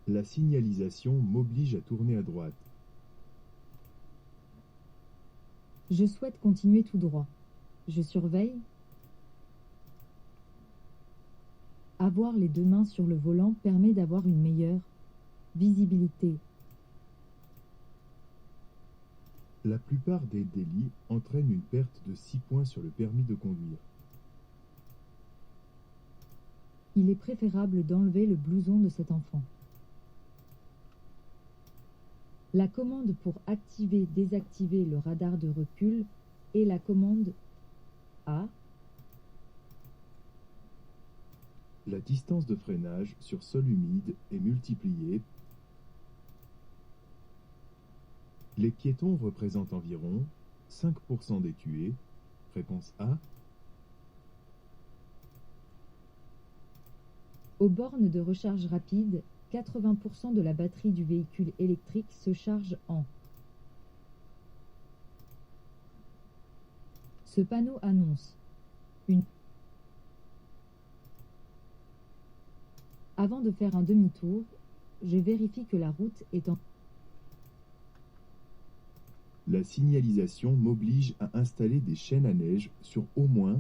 La signalisation m'oblige à tourner à droite. Je souhaite continuer tout droit. Je surveille. Avoir les deux mains sur le volant permet d'avoir une meilleure visibilité. La plupart des délits entraînent une perte de 6 points sur le permis de conduire. Il est préférable d'enlever le blouson de cet enfant. La commande pour activer-désactiver le radar de recul est la commande A. La distance de freinage sur sol humide est multipliée. Les piétons représentent environ 5% des tués. Réponse A. Aux bornes de recharge rapide, 80% de la batterie du véhicule électrique se charge en. Ce panneau annonce une. Avant de faire un demi-tour, je vérifie que la route est en. La signalisation m'oblige à installer des chaînes à neige sur au moins.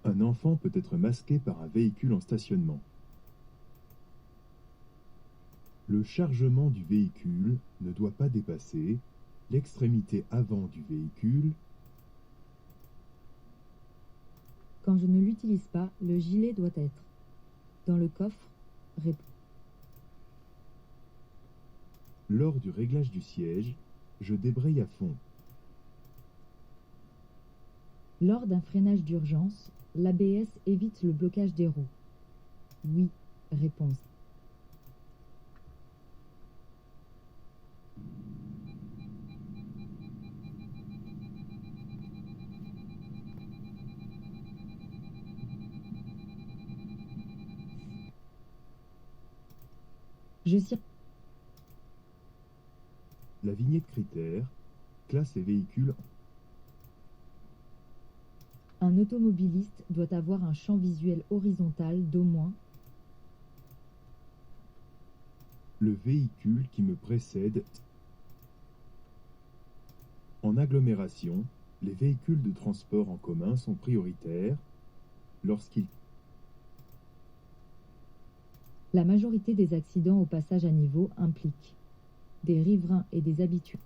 Un enfant peut être masqué par un véhicule en stationnement. Le chargement du véhicule ne doit pas dépasser l'extrémité avant du véhicule. Quand je ne l'utilise pas, le gilet doit être dans le coffre. Lors du réglage du siège, je débraye à fond. Lors d'un freinage d'urgence, l'ABS évite le blocage des roues. Oui. Réponse. La vignette critère classe les véhicules. Un automobiliste doit avoir un champ visuel horizontal d'au moins. Le véhicule qui me précède. En agglomération, les véhicules de transport en commun sont prioritaires lorsqu'ils. La majorité des accidents au passage à niveau impliquent des riverains et des habitués.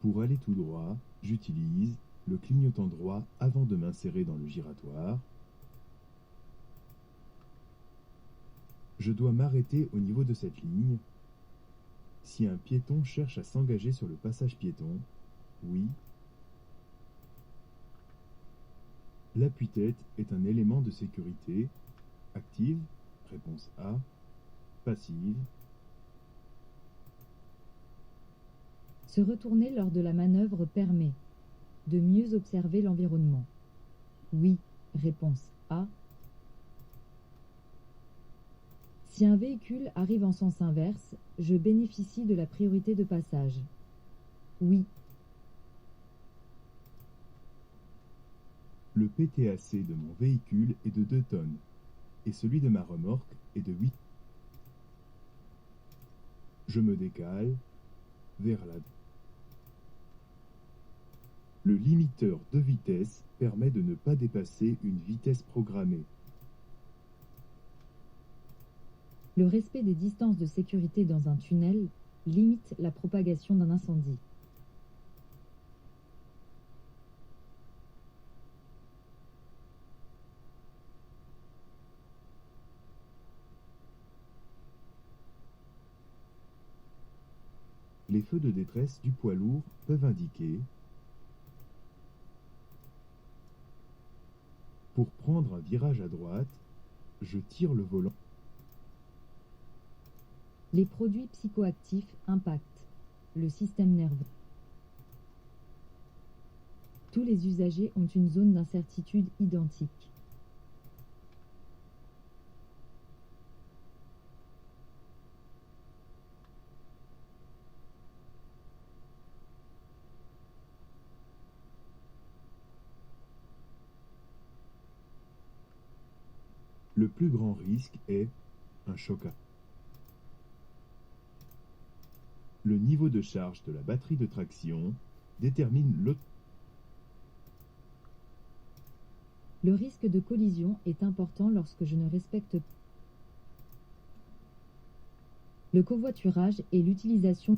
Pour aller tout droit, j'utilise le clignotant droit avant de m'insérer dans le giratoire. Je dois m'arrêter au niveau de cette ligne. Si un piéton cherche à s'engager sur le passage piéton, oui. L'appui-tête est un élément de sécurité. Active, réponse A. Passive. Se retourner lors de la manœuvre permet de mieux observer l'environnement. Oui. Réponse A. Si un véhicule arrive en sens inverse, je bénéficie de la priorité de passage. Oui. Le PTAC de mon véhicule est de 2 tonnes et celui de ma remorque est de 8. Je me décale vers la. Le limiteur de vitesse permet de ne pas dépasser une vitesse programmée. Le respect des distances de sécurité dans un tunnel limite la propagation d'un incendie. Les feux de détresse du poids lourd peuvent indiquer Pour prendre un virage à droite, je tire le volant. Les produits psychoactifs impactent le système nerveux. Tous les usagers ont une zone d'incertitude identique. Le plus grand risque est un choc à. Le niveau de charge de la batterie de traction détermine l'autre. Le risque de collision est important lorsque je ne respecte pas. Le covoiturage et l'utilisation